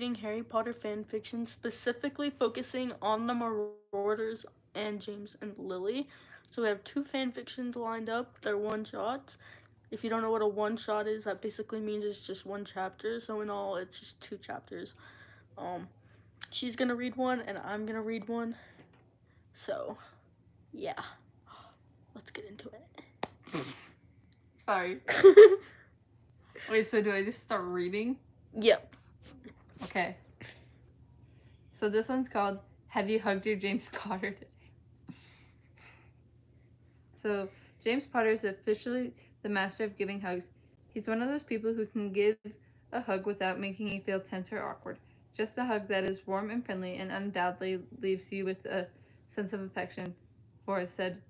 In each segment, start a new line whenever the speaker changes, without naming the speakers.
Harry Potter fan fiction, specifically focusing on the Marauders and James and Lily. So we have two fan fictions lined up. They're one shots. If you don't know what a one shot is, that basically means it's just one chapter. So in all, it's just two chapters. Um, she's gonna read one, and I'm gonna read one. So, yeah, let's get into it.
Sorry. Wait, so do I just start reading?
Yep.
Okay. So this one's called Have You Hugged Your James Potter Today? So James Potter is officially the master of giving hugs. He's one of those people who can give a hug without making you feel tense or awkward. Just a hug that is warm and friendly and undoubtedly leaves you with a sense of affection for said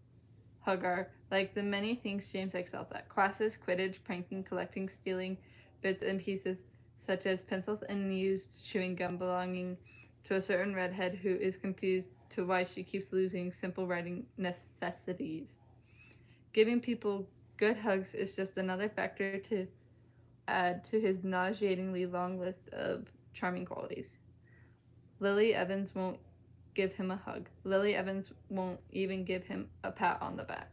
hugger, like the many things James excels at. Classes, Quidditch, pranking, collecting, stealing bits and pieces such as pencils and used chewing gum belonging to a certain redhead who is confused to why she keeps losing simple writing necessities. Giving people good hugs is just another factor to add to his nauseatingly long list of charming qualities. Lily Evans won't give him a hug. Lily Evans won't even give him a pat on the back.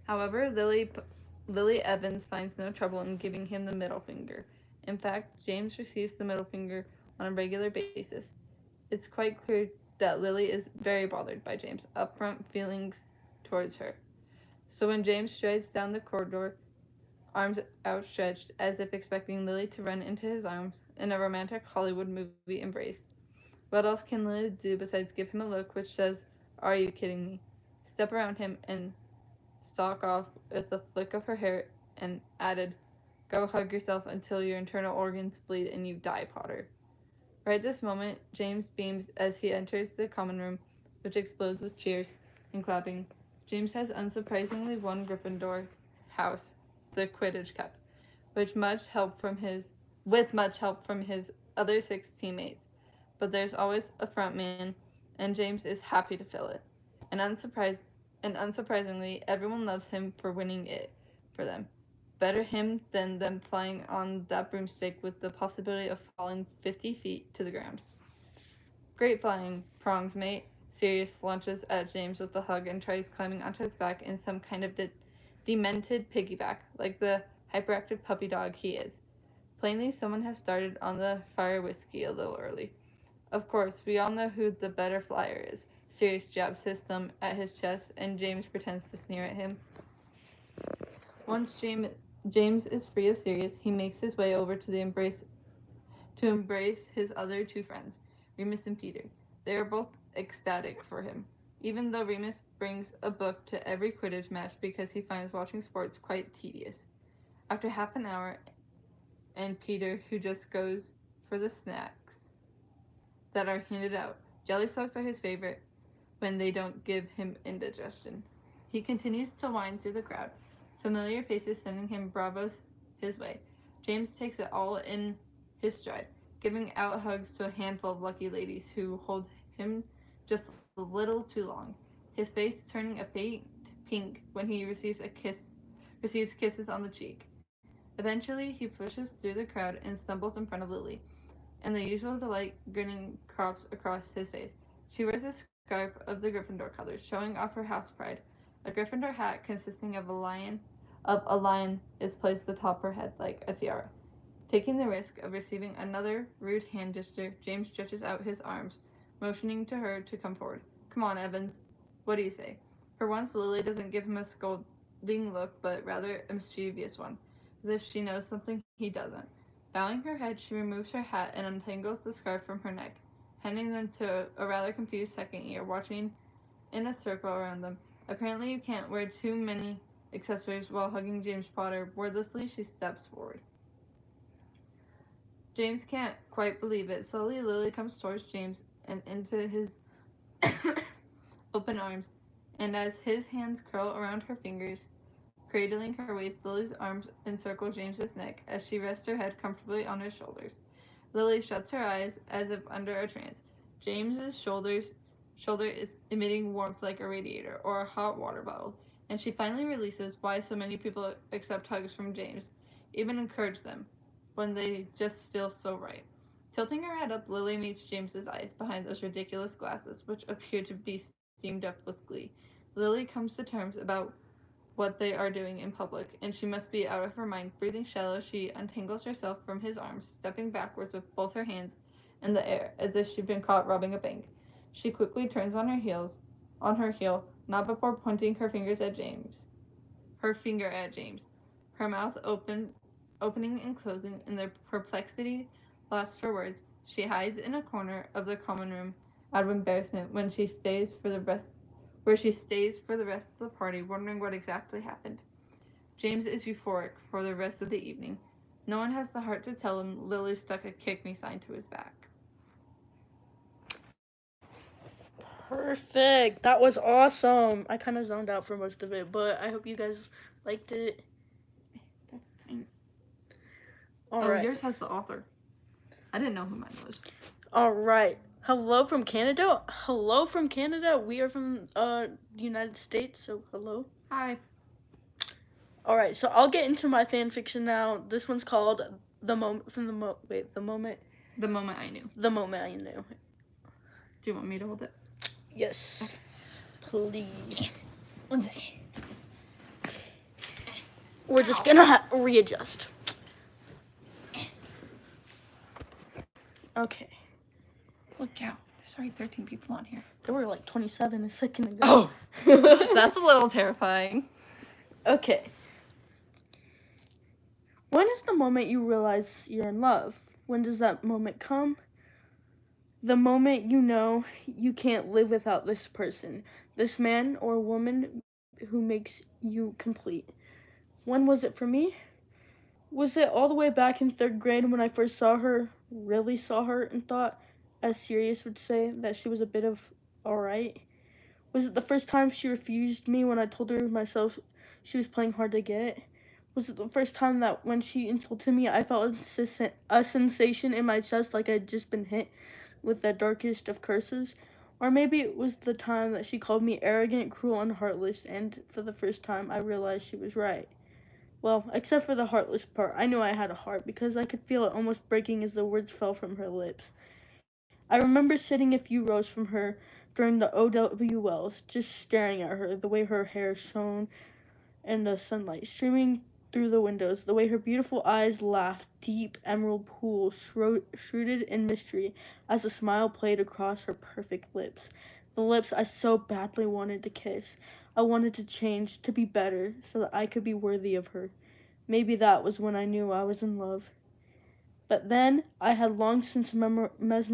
However, Lily Evans finds no trouble in giving him the middle finger. In fact, James receives the middle finger on a regular basis. It's quite clear that Lily is very bothered by James' upfront feelings towards her. So when James strides down the corridor, arms outstretched as if expecting Lily to run into his arms in a romantic Hollywood movie embrace, what else can Lily do besides give him a look which says, "Are you kidding me?" Step around him and stalk off with a flick of her hair and added, "Go hug yourself until your internal organs bleed and you die, Potter." Right this moment, James beams as he enters the common room, which explodes with cheers and clapping. James has unsurprisingly won Gryffindor house the Quidditch Cup, with much help from his other 6 teammates. But there's always a front man, and James is happy to fill it. And unsurprisingly, everyone loves him for winning it for them. Better him than them flying on that broomstick with the possibility of falling 50 feet to the ground. Great flying, prongs, mate. Sirius launches at James with a hug and tries climbing onto his back in some kind of demented piggyback, like the hyperactive puppy dog he is. Plainly, someone has started on the fire whiskey a little early. Of course, we all know who the better flyer is. Sirius jabs his thumb at his chest, and James pretends to sneer at him. Once James is free of Sirius, he makes his way over to embrace his other 2 friends, Remus and Peter. They are both ecstatic for him, even though Remus brings a book to every Quidditch match because he finds watching sports quite tedious. After half an hour, and Peter, who just goes for the snacks that are handed out. Jelly socks are his favorite when they don't give him indigestion. He continues to wind through the crowd, familiar faces sending him bravos his way. James takes it all in his stride, giving out hugs to a handful of lucky ladies who hold him just a little too long, his face turning a faint pink when he receives kisses on the cheek. Eventually, he pushes through the crowd and stumbles in front of Lily, and the usual delight grinning crops across his face. She wears a scarf of the Gryffindor colors, showing off her house pride. A Gryffindor hat consisting of a lion is placed atop her head like a tiara. Taking the risk of receiving another rude hand gesture, James stretches out his arms, motioning to her to come forward. "Come on, Evans. What do you say?" For once, Lily doesn't give him a scolding look, but rather a mischievous one, as if she knows something he doesn't. Bowing her head, she removes her hat and untangles the scarf from her neck, handing them to a rather confused second year, watching in a circle around them. Apparently, you can't wear too many accessories while hugging James Potter. Wordlessly, she steps forward. James can't quite believe it. Slowly, Lily comes towards James and into his open arms, and as his hands curl around her fingers, cradling her waist, Lily's arms encircle James's neck as she rests her head comfortably on his shoulders. Lily shuts her eyes as if under a trance. James's shoulder is emitting warmth like a radiator or a hot water bottle, and she finally releases why so many people accept hugs from James, even encourage them. when they just feel so right. Tilting her head up, Lily meets James's eyes behind those ridiculous glasses, which appear to be steamed up with glee. Lily comes to terms about what they are doing in public, and she must be out of her mind. Breathing shallow, she untangles herself from his arms, stepping backwards with both her hands in the air, as if she'd been caught robbing a bank. She quickly turns on her heel, not before pointing her finger at James. Her mouth opening and closing in their perplexity, lost for words. She hides in a corner of the common room out of embarrassment where she stays for the rest of the party, wondering what exactly happened. James is euphoric for the rest of the evening. No one has the heart to tell him Lily stuck a kick me sign to his back.
Perfect. That was awesome. I kind of zoned out for most of it, but I hope you guys liked it.
That's tiny.
All right.
Yours has the author. I didn't know who mine was.
All right. Hello from Canada. Hello from Canada. We are from the United States, so hello.
Hi.
All right. So I'll get into my fan fiction now. This one's called The Moment The Moment.
The Moment I Knew.
The Moment I Knew.
Do you want me to hold it?
Yes. Please.
1 second.
We're just gonna readjust. Okay.
Look out. There's already 13 people on here.
There were like 27 a second ago.
Oh. That's a little terrifying.
Okay. When is the moment you realize you're in love? When does that moment come? The moment you know you can't live without this person, this man or woman who makes you complete. When was it for me? Was it all the way back in 3rd grade when I first really saw her, and thought, as Sirius would say, that she was a bit of alright? Was it the first time she refused me when I told her myself she was playing hard to get? Was it the first time that when she insulted me, I felt a sensation in my chest like I'd just been hit with the darkest of curses? Or maybe it was the time that she called me arrogant, cruel, and heartless, and for the first time I realized she was right. Well, except for the heartless part. I knew I had a heart because I could feel it almost breaking as the words fell from her lips. I remember sitting a few rows from her during the OWLs, just staring at her, the way her hair shone in the sunlight streaming through the windows, the way her beautiful eyes laughed, deep emerald pools shrouded in mystery as a smile played across her perfect lips. The lips I so badly wanted to kiss. I wanted to change, to be better, so that I could be worthy of her. Maybe that was when I knew I was in love. But then I had long since memorized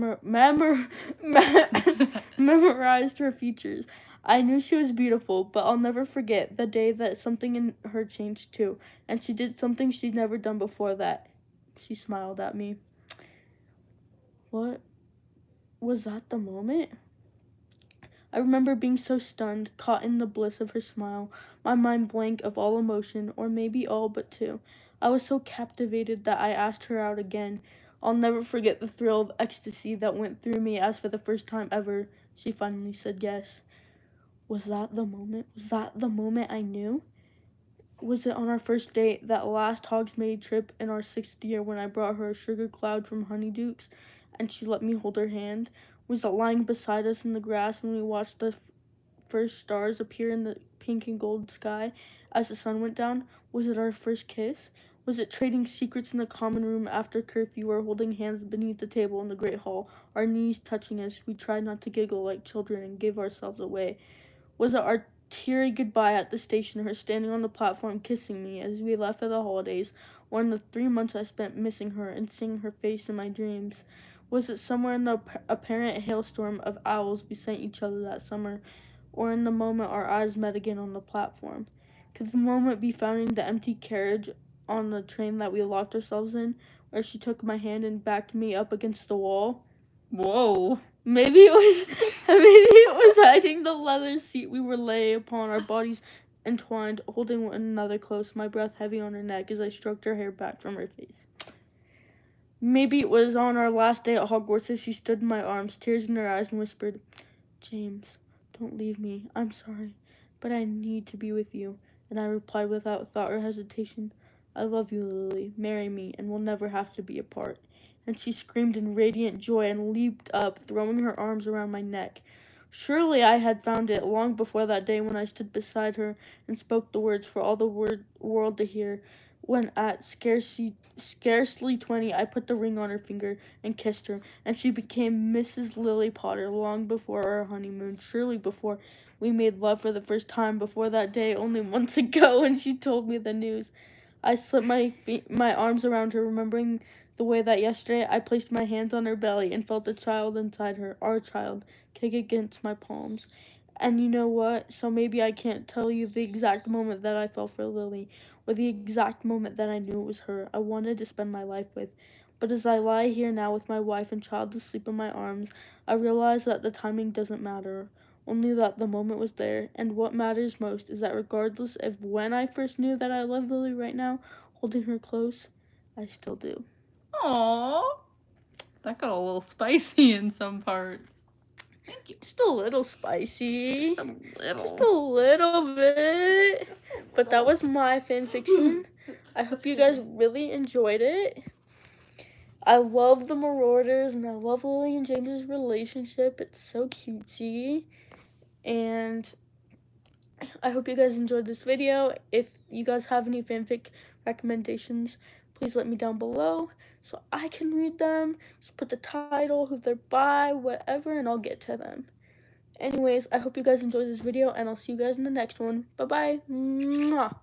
her features. I knew she was beautiful, but I'll never forget the day that something in her changed too, and she did something she'd never done before that. She smiled at me. What? Was that the moment? I remember being so stunned, caught in the bliss of her smile, my mind blank of all emotion, or maybe all but two. I was so captivated that I asked her out again. I'll never forget the thrill of ecstasy that went through me as for the first time ever, she finally said yes. Was that the moment? Was that the moment I knew? Was it on our first date, that last Hogsmeade trip in our 6th year when I brought her a sugar cloud from Honeydukes and she let me hold her hand? Was it lying beside us in the grass when we watched the first stars appear in the pink and gold sky as the sun went down? Was it our first kiss? Was it trading secrets in the common room after curfew, or holding hands beneath the table in the great hall, our knees touching as we tried not to giggle like children and give ourselves away? Was it our teary goodbye at the station, her standing on the platform kissing me as we left for the holidays, or in the 3 months I spent missing her and seeing her face in my dreams? Was it somewhere in the apparent hailstorm of owls we sent each other that summer, or in the moment our eyes met again on the platform? Could the moment be found in the empty carriage on the train that we locked ourselves in, where she took my hand and backed me up against the wall?
Whoa.
Maybe it was hiding the leather seat we were laying upon, our bodies entwined, holding one another close, my breath heavy on her neck as I stroked her hair back from her face. Maybe it was on our last day at Hogwarts as she stood in my arms, tears in her eyes, and whispered, "James, don't leave me. I'm sorry, but I need to be with you." And I replied without thought or hesitation, I love you, Lily. Marry me, and we'll never have to be apart." And she screamed in radiant joy and leaped up, throwing her arms around my neck. Surely I had found it long before that day when I stood beside her and spoke the words for all the world to hear. When at scarcely 20, I put the ring on her finger and kissed her, and she became Mrs. Lily Potter long before our honeymoon, surely before we made love for the first time, before that day only months ago when she told me the news. I slipped my arms around her, remembering the way that yesterday I placed my hands on her belly and felt the child inside her, our child, kick against my palms. And you know what? So maybe I can't tell you the exact moment that I fell for Lily, or the exact moment that I knew it was her I wanted to spend my life with. But as I lie here now with my wife and child asleep in my arms, I realize that the timing doesn't matter, only that the moment was there. And what matters most is that regardless of when I first knew that I love Lily right now, holding her close, I still do.
Aww. That got a little spicy in some parts. Thank you.
Just a little spicy.
Just a little.
Just a little bit. But that was my fan fiction. I hope you guys really enjoyed it. I love the Marauders and I love Lily and James's relationship. It's so cutesy. And I hope you guys enjoyed this video. If you guys have any fanfic recommendations, please let me down below so I can read them. Just put the title, who they're by, whatever, and I'll get to them. Anyways, I hope you guys enjoyed this video, and I'll see you guys in the next one. Bye-bye. Mwah.